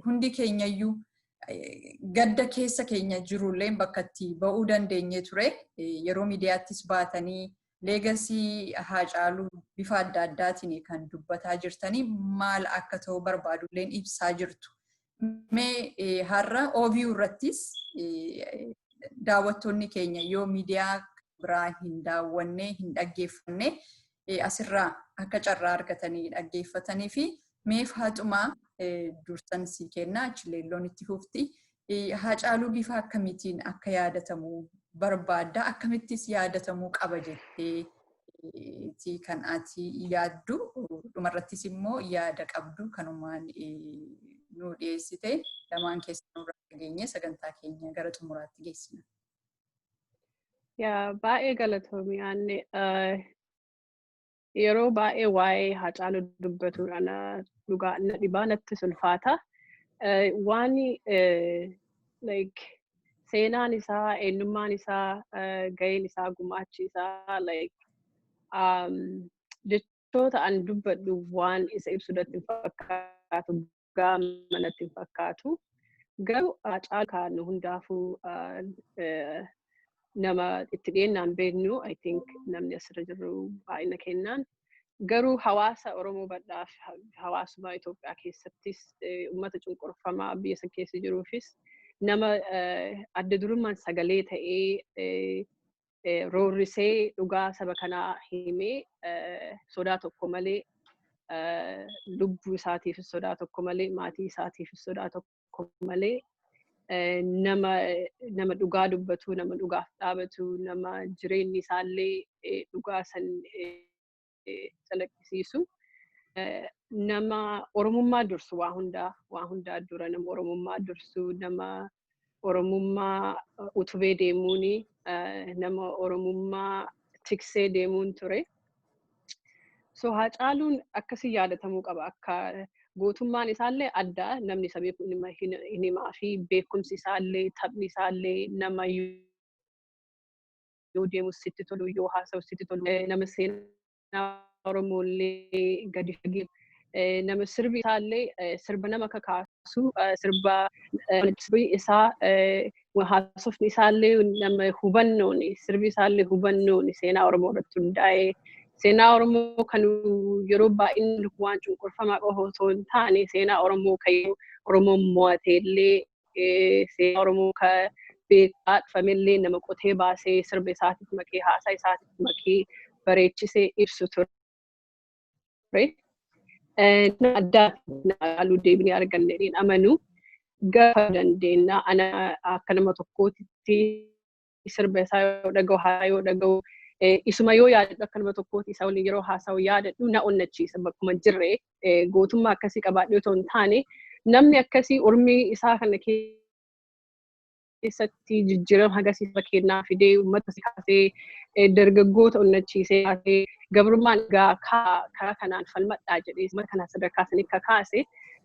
hundi keenyayyuu gadda keessa keenya jirullee bakkatti ba'uu dandeenye ture. Yeroo miidiyaattis baatanii leegasii Haacaaluu bifa adda addaatiin kan dubbataa jirtanii maal akka ta'u barbaadulleen ibsaa jirtu. Mee har'a OVU irrattis daawwattoonni keenya yoo miidiyaa biraa hin daawwanne hin dhaggeeffanne asirraa akka carraa argatanii dhaggeeffatanii fi mee Faaxumaa dursan sii kennaa achi leelloon itti fufti. Haacaaluu bifa akkamiitiin akka yaadatamu barbaadda akkamittis yaadatamuu qaba jettee kan ati yaaddu dhumarrattis immoo yaada qabdu kanumaan nu dhiyeessite lamaan keessanuu irraa dhageenye sagantaa keenya gara xumuraatti geessina. Baay'ee galatoomii aanne yeroo baay'ee waa'ee Haacaaluu dubbatuudhaan dhugaa na dhibaa natti sulfaata. Waan seenaan isaa, eenyummaan isaa, gaheen isaa, gumaachi isaa jechoota an dubbadhu waan isa ibsu natti hin fakkaatu, gaama natti hin fakkaatu. Garuu Haacaaluu kan hundaafuu nama itti dhiyeennaan beeknu, I think namni asirra jiru baay'ina kennaan. Garuu hawaasa Oromoo bal'aaf hawaasummaa Itoophiyaa keessattis uummata cunqurfamaa biyya sana keessa jiruufis nama adda durummaan sagalee ta'ee roorrisee dhugaa saba kanaa himee sodaa tokko malee lubbuu isaatiifis sodaa tokko malee maatii isaatiifis sodaa tokko malee nama dhugaa dubbatu, nama dhugaaf dhaabatu, nama jireenyi isaallee dhugaa san calaqqisiisu. Nama Oromummaa dursu waa hundaa dura nama Oromummaa dursu, nama Oromummaa utubee deemuuni, nama Oromummaa tiksee deemuun ture. So Haacaaluun akkasii yaadatamuu qaba. Akka gootummaan isaallee adda namni isa beeku hin himaa fi beekumsi isaallee taphni isaallee nama yoo deemu sitti tolu yoo haasa'u sitti tolu nama seenaa Oromollee gadi fagee nama sirbi isaallee sirba nama kakaasu sirba isaa haasofni isaallee nama hubannoon sirbi isaallee hubannoon seenaa Oromoo irratti hundaa'ee seenaa Oromoo kan yeroo baay'inni waan cunqurfamaa qofa otoo hin taane seenaa Oromoo kan Oromoon mo'ateellee seenaa Oromoo kan beekaa dhufamellee nama qotee baasee sirba isaatiif makee haasaa isaatiif makee bareechisee ibsu ture. Haacaaluu deebinee arganneen amanu gaafa dandeenya ana akka nama tokkootti sirba isaa yoo dhaga'u haa yoo dhaga'u isuma yoo yaadadhu akka nama tokkootti isa waliin yeroo haasa'u yaadadhu na onnachiisa bakkuma jirre gootummaa akkasii qabaadhu otoo hin taane namni akkasii ormii isaa kana keessatti jijjiirama agarsiisa kennaa fidee uummata kaasee dargaggoota onnachiisee kaasee gabrummaan egaa karaa kanaan falmadhaa jedhee uummata kana sadarkaa sanitti kaase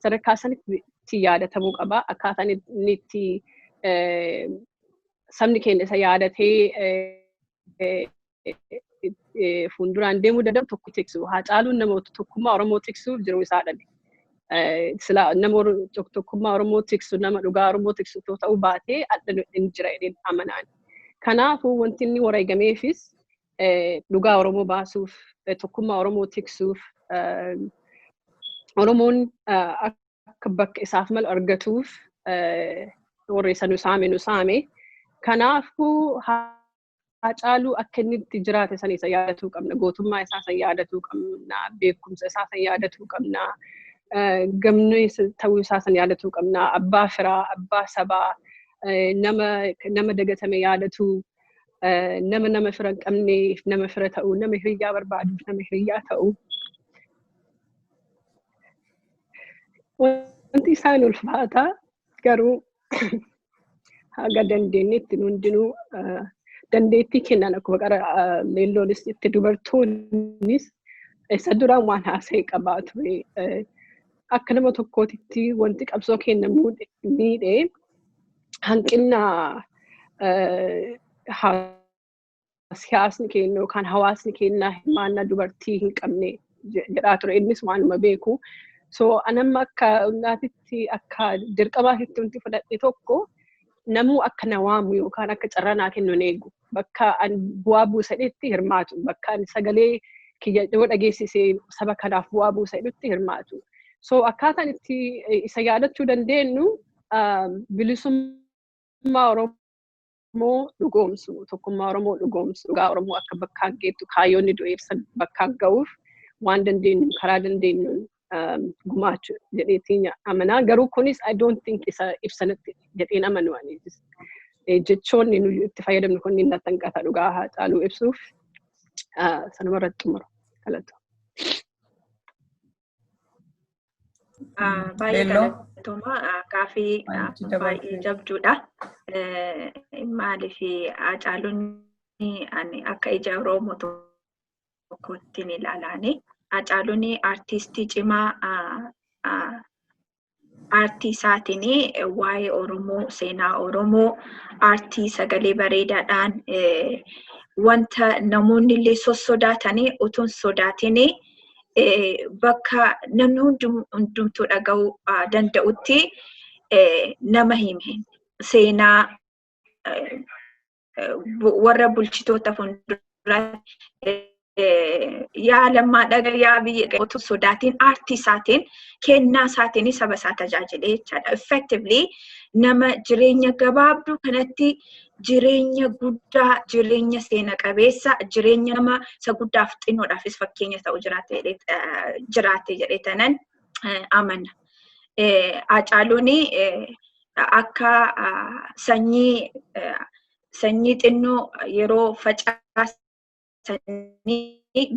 sadarkaa sanitti yaadatamuu qaba. Akkaataan inni itti sabni keenya isa yaadatee fuulduraan deemuu danda'u tokko tiksu. Haacaaluun namoota tokkummaa Oromoo tiksuuf jiru isaa dhale. Sila nama tokkummaa Oromoo tiksu nama dhugaa Oromoo tiksu ta'uu baatee adda hin jira jedheen amanaan. Kanaafuu wanti inni wareegameefis dhugaa Oromoo baasuuf tokkummaa Oromoo tiksuuf Oromoon akka bakka isaaf malu argatuuf warri isa nu saame. Kanaafuu Haacaaluu akka inni itti jiraate san isa yaadatuu qabna. Gootummaa isaa san yaadatuu qabna. Beekumsa isaa san yaadatuu qabna. Gamni ta'uu isaa san yaadatuu qabna. Abbaa firaa, abbaa sabaa, nama dagatame yaadatuu, nama fira hin qabneef nama fira ta'uu, nama hiriyaa barbaaduuf nama hiriyaa ta'uu. Wanti isaan ulfaata garuu haga dandeenyetti hundinuu dandeettii kennan akkuma qara leelloonis itti dubartoonnis isa duraan waan haasa'e qabaatu. Akka nama tokkootitti wanti qabsoo kenna miidhee hanqina siyaasni keenya yookaan hawaasni keenya hirmaannaa dubartii hin qabne jedhaa ture. Innis waanuma beeku. So anamma akka hundaatitti akka dirqamaatitti wanti fudhadhe tokko namuu akka na waamu yookaan akka carranaa kennu hin eegu. Bakka bu'aa buusadhetti hirmaatu. Bakka sagalee kiyya yoo dhageessisee saba kanaaf bu'aa buusadhetti hirmaatu. So akkaataan itti isa yaadachuu dandeenyu bilisummaa Oromoo dhugoomsu, tokkummaa Oromoo dhugoomsu, dhugaa Oromoo akka bakkaan geettu kaayyoonni du'eessa bakkaan ga'uuf waan dandeenyu karaa dandeenyuun gumaachu jedheetiin amanaa. Garuu kunis I don't think isa ibsanatti jedheen amanu anis. Jechoonni nuyi itti fayyadamnu kun inni tanqata dhugaa Haacaaluu ibsuuf sanuma irratti xumura. Galatoomna. Baay'ee galatooma gaaffii baay'ee jabduudha. Maaliif Haacaaluun ani akka ija Oromoo tokkotti ni ilaalaani. Haacaaluun artistii cimaa aartii isaatiin waa'ee Oromoo, seenaa Oromoo, aartii sagalee bareedaadhaan wanta namoonni illee sossodaatanii utuun sodaatiin bakka namni hundumtuu dhaga'uu danda'utti nama hime. Seenaa warra bulchitoota fuulduratti yaa lammaa dhagayaa biyya utuu sodaatiin aartii isaatiin kennaa isaatiin saba isaa tajaajilee jechaadha. Effectively nama jireenya gabaabduu kanatti jireenya guddaa, jireenya seena qabeessa, jireenya nama isa guddaaf xinnoodhaafis fakkeenya ta'u jiraate jedhee tanan amana. Haacaaluun akka sanyii xinnoo yeroo facaasanii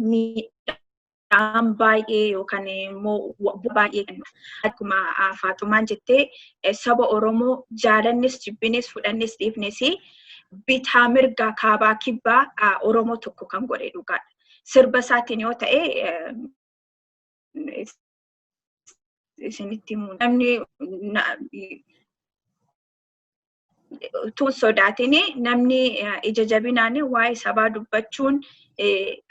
miidhaan baay'ee yookaan immoo baay'ee kennu. Akkuma Faaxumaan jettee saba Oromoo jaalannis jibbinis fudhannis dhiifnes bitaa mirgaa kaabaa kibbaa Oromoo tokko kan godhe dhugaadha. Sirba isaatiin yoo ta'e isinitti himu namni utuun sodaatiin namni ija jabinaan waa'ee sabaa dubbachuun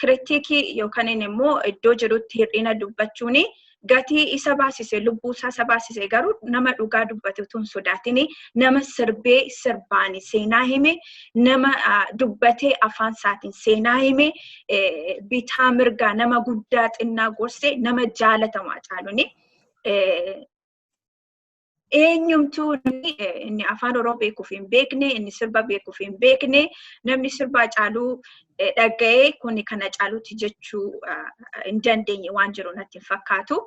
kiritikii yookaan immoo iddoo jirutti hir'ina dubbachuun gatii isa baasise lubbuu isaa baasise garuu nama dhugaa dubbate utuun sodaatiin nama sirbee sirbaani seenaa hime nama dubbatee afaan isaatiin seenaa hime bitaa mirgaa nama guddaa xinnaa gorsee nama jaalatamu Haacaaluun. Eenyumtuu inni afaan Oromoo beekuuf hin beekne, inni sirba beekuuf hin beekne, namni sirba Haacaaluu dhaga'ee kun kana Haacaaluuti jechuu hin dandeenye waan jiru natti hin fakkaatu.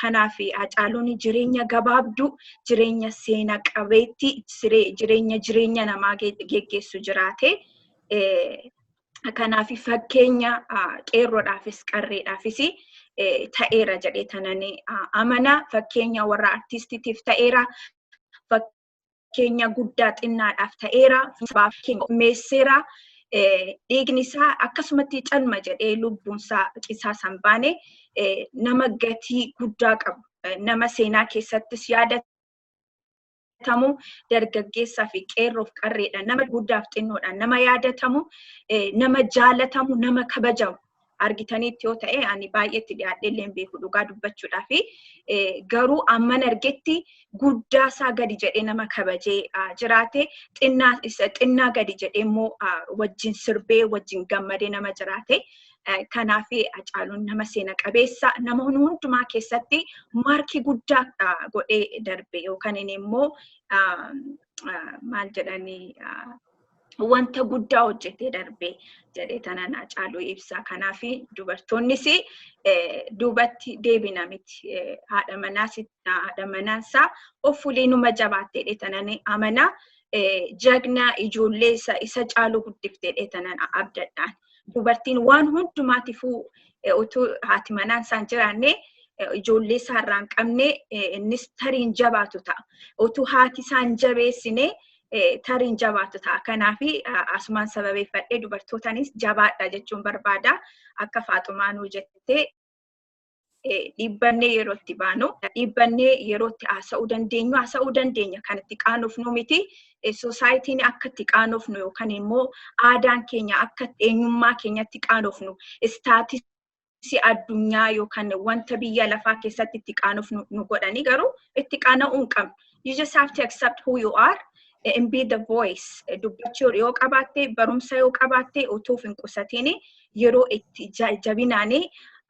Kanaaf Haacaaluun jireenya gabaabduu, jireenya seena qabeetti, jireenya namaa geggeessu jiraate. Kanaaf fakkeenya qeerroodhaafis qarreedhaafis ta'eera jedhee tanani amana. Fakkeenya warra artistiitiif ta'eera. Fakkeenya guddaa xinnaadhaaf ta'eera. Meesseera. Dhiigni isaa akkasumatti calma jedhee lubbuun isaa san baane nama gatii guddaa qabu. Nama seenaa keessattis yaadatamu dargaggeessaa fi qeerroof qarreedha. Nama guddaaf xinnoodha. Nama yaadatamu, nama jaalatamu, nama kabajamu. Argitaniitti yoo ta'e ani baay'eetti dhiyaadhee illee beeku dhugaa dubbachuudhaa fi garuu amman argetti guddaasaa gadi jedhee nama kabajee jiraate xinnaa gadi jedhee immoo wajjin sirbee wajjin gammadee nama jiraate. Kanaaf Hacaaluun nama seena qabeessa nama hundumaa keessatti maarkii guddaa godhee darbe yookaan inni immoo maal jedhanii wanta guddaa hojjetee darbe jedhee tanan Hacaaluu ibsa. Kanaaf dubartoonnis duubatti deebina miti. Haadha manaasaa of fuulee numa jabaattee tanan amana jagna ijoollee isa Hacaaluu guddiftee tanan abdadhaan. Dubartiin waan hundumaatiifuu utuu haati manaan isaan jiraanne ijoollee isaa irraa hin qabne innis tariin jabaatu ta'a. Utuu haati isaan jabeessine tariin jabaatu ta'a. Kanaaf asumaan sababeeffadhee dubartootaanis jabaadha jechuun barbaada. Akka Faaxumaanuu jettee dhiibbannee yeroo itti baanu, dhiibbannee yeroo itti haasa'uu dandeenya. Kan itti qaanofnu miti. Societiin akka itti qaanofnu yookaan immoo aadaan keenya akka eenyummaa keenyatti qaanofnu istaatisii addunyaa yookaan wanta biyya lafaa keessatti itti qaanofnu nu godhanii garuu itti qaana'uu hin qabnu. You just have to accept who you are and be the voice. Dubbachuu yoo qabaatte, barumsa yoo qabaatte utuu hin qusatiin yeroo itti jabinaanii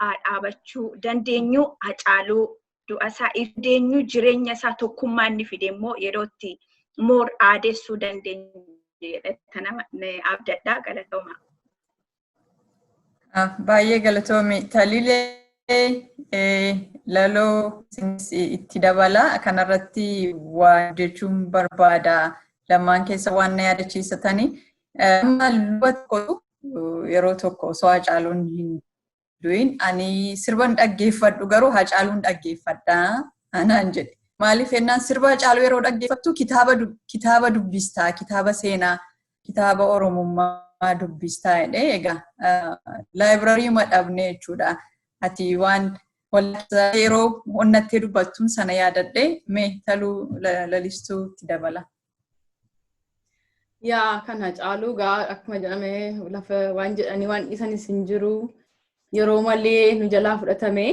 dhaabachuu dandeenyu Hacaaluu du'asaa ifdeenyu jireenya isaa tokkummaa inni fide immoo yeroo itti more aadessuu dandeenyu jedhee abdadhaa galatooma. Baay'ee galatoomi. Taliilee laloo itti dabala. Kanarratti waan jechuun barbaada. Lamaan keessa waan na yaadachiisatanii. Amma luba tokkotu yeroo tokko osoo Hacaaluun hin du'in ani sirban dhaggeeffadhu garuu Hacaaluun dhaggeeffadhaa anaan jedhe. Maaliif ennaan sirba Hacaaluu yeroo dhaggeeffattu kitaaba dubbistaa, kitaaba seenaa, kitaaba Oromummaa dubbistaa jedhee egaa laayibirarii madhabne jechuudha. Ati waan wallaasaa yeroo onnattee dubbattuun sana yaadadhee mee taluu lalistuu itti dabala. Yaa kan Hacaaluu gaa akkuma jedhame lafa waan jedhanii waan isanis hin jiru yeroo malee nu jalaa fudhatame.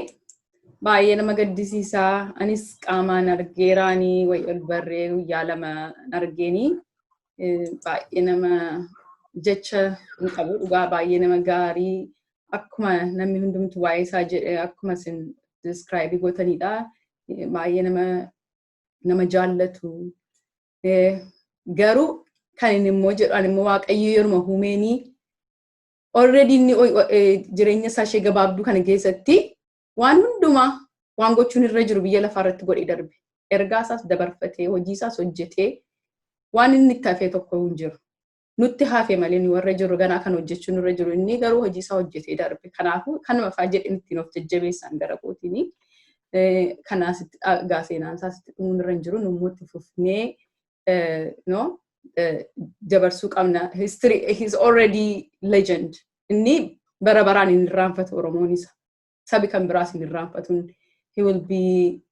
Baay'ee nama gaddisiisaa. Anis qaamaan argeeraanii wayi ol barree guyyaa lama argeeni. Baay'ee nama jecha hin qabu dhugaa baay'ee nama gaarii akkuma namni hundumtu waa'ee isaa jedhe akkuma isin describe gootanidha. Baay'ee nama jaallatu. Garuu kan inni immoo jedhan immoo Waaqayyo yeruma huumeenii already inni jireenya isaa ishee gabaabduu kana keessatti waan hundumaa waan gochuun irra jiru biyya lafaa irratti godhee darbe. Ergaa isaas dabarfatee, hojii isaas hojjetee waan inni itti hafee tokko hin jiru. Nutti hafee malee ni warra jiru ganaa kan hojjechuun irra jiru. Inni garuu hojii isaa hojjetee darbe. Kanaafuu kanuma fa'aa jedheen ittiin of jajjabeessan gara kootiini. Kanaasitti dhagaa seenaan isaas itti dhumuun irra hin jiru. Nummoo itti fufnee dabarsuu qabna. History is already legend. Inni bara baraan hin irraanfatu Oromoon isa. Sabi kan biraas hin irraanfatuun he will be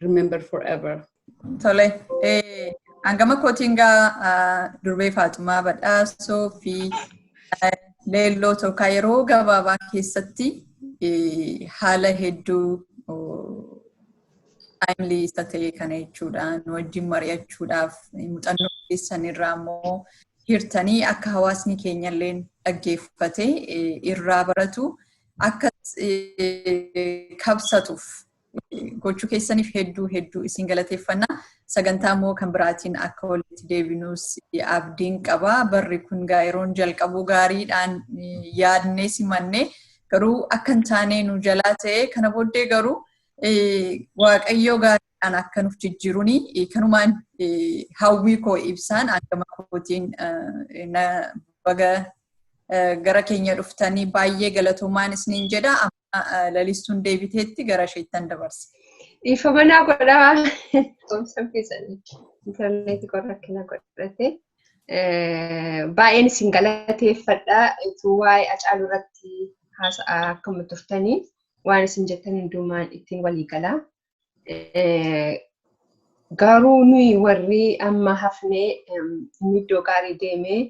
remembered forever. Tole. Hangama kootingaa durbee Faaxumaa Badhaasoo fi leelloo tokko yeroo gabaabaa keessatti haala hedduu timely isa ta'e kana jechuudhaan wajjin mari'achuudhaaf muuxannoo keessan irraa immoo hirtanii akka hawaasni keenya illee dhaggeeffate irraa baratu akka kabsatuuf gochuu keessaniif hedduu isin galateeffannaa. Sagantaa immoo kan biraatiin akka walitti deebinuus abdiin qaba. Barri kun yeroon jalqabu gaariidhaan yaadnee simannee garuu akka hin taane nu jalaa ta'e kana booddee garuu Waaqayyoo gaariidhaan akka nuuf jijjiiruni kanumaan hawwii koo ibsaan hangama kootiin baga gara keenya dhuftanii baay'ee galatoomaan isiniin jedha. Amma lalistuun deebiteetti gara isheettan dabarsa. Ifa manaa godhaa. Somsa keessanii intarneetii qorrakkina godhate. Baay'een isin galateeffadha. Ituu waa'ee Hacaaluu irratti haasa'aa akkuma turtanii waan isin jettan hundumaan ittiin walii galaa. Garuu nuyi warri amma hafnee inni iddoo gaarii deemee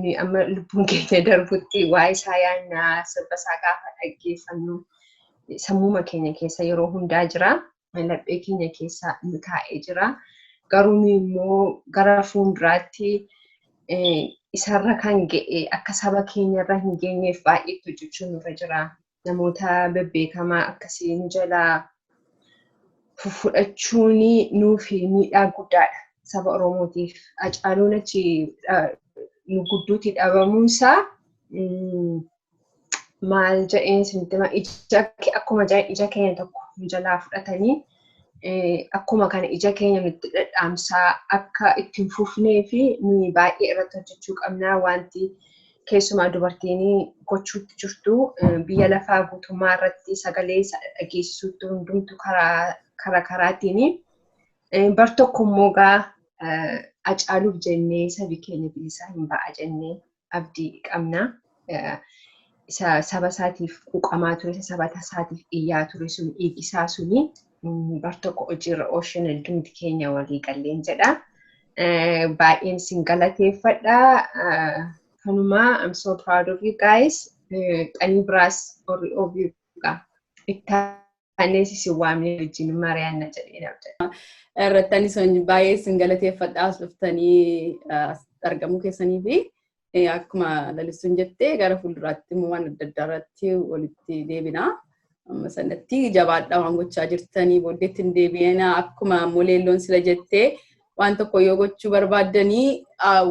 nuyi amma lubbuun keenya darbutti waa'ee isaa yaadnaa sirba isaa gaafa dhaggeeffannu sammuma keenya keessa yeroo hundaa jira. Laphee keenya keessa inni taa'ee jira. Garuu nuyi immoo gara fuulduraatti isarra kan ga'e akka saba keenyarra hin geenyeef baay'eetu hojjechuun nurra jira. Namoota bebbeekamaa akkasii nu jalaa fudhachuun nuuf miidhaa guddaadha saba Oromootiif. Hacaaluun achi nu gidduutti dhabamuunsaa maal jedheen sintima akkuma ija keenya tokko nu jalaa fudhatanii akkuma kana ija keenya nutti dhadhaamsaa akka ittiin fufnee fi nuyi baay'ee irratti hojjechuu qabnaa. Wanti keessumaa dubartiin gochuutti jirtu biyya lafaa guutummaa irratti sagalee dhageessisuutti hundumtu karaatiin bar tokko immoo Hacaaluuf jennee sabi keenya bilisaa hin ba'a jennee abdii qabna. Saba isaatiif quuqamaa ture, saba isaatiif iyyaa ture sun dhiigisaa suni bar tokko hojiirra oolchuun hundumti keenya walii galleen jedha. Baay'een isin galateeffadha. Kanuma, I'm so proud of you guys. Qanii biraas Oromo View itti si waamne wajjin mari'anna jedhee dabda. Irrattani son baay'ee isin galateeffadhaas dhuftanii argamuu keessanii fi akkuma lalistuun jettee gara fuulduraatti immoo waan adda addaa irratti walitti deebina. Amma sanatti jabaadhaa waan gochaa jirtanii booddeetti hin deebi'ina. Akkuma moleelloon sila jettee waan tokko yoo gochuu barbaaddanii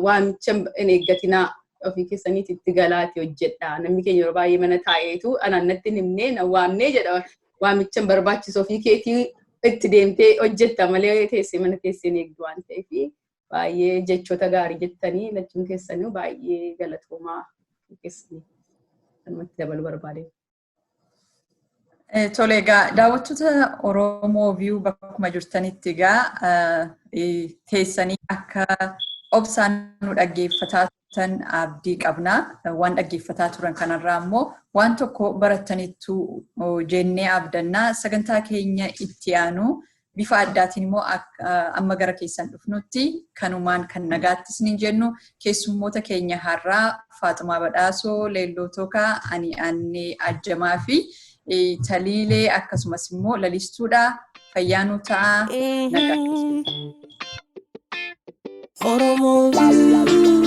waamicha hin eeggatinaa. Ofii keessaniitti itti galaati hojjedha. Namni keenya yeroo baay'ee mana taa'eetu anaannatti himnee na waamnee jedha. Waamicha barbaachisu ofii keetii itti deemtee hojjetta malee teessee mana teessee eegdu waan ta'eef baay'ee jechoota gaarii jettanii lachuun keessanii baay'ee galatoomaa keessanii kanumatti dabaluu barbaade. Tole egaa daawwattoota Oromo View bakkuma jirtanitti egaa teessanii akka obsaan nu dhaggeeffataa tan abdii qabna. Waan dhaggeeffataa turan kanarraa immoo waan tokko barattaniittu jennee abdannaa. Sagantaa keenya itti aanu bifa addaatiin immoo amma gara keessan dhufnutti kanumaan kan nagaattis ni jennu. Keessummoota keenya har'aa Faaxumaa Badhaasoo, Leelloo Tookaa, ani Annee Ajjamaa fi Taliilee akkasumas immoo lalistuudha. Fayyaanuu ta'a. Oromo View.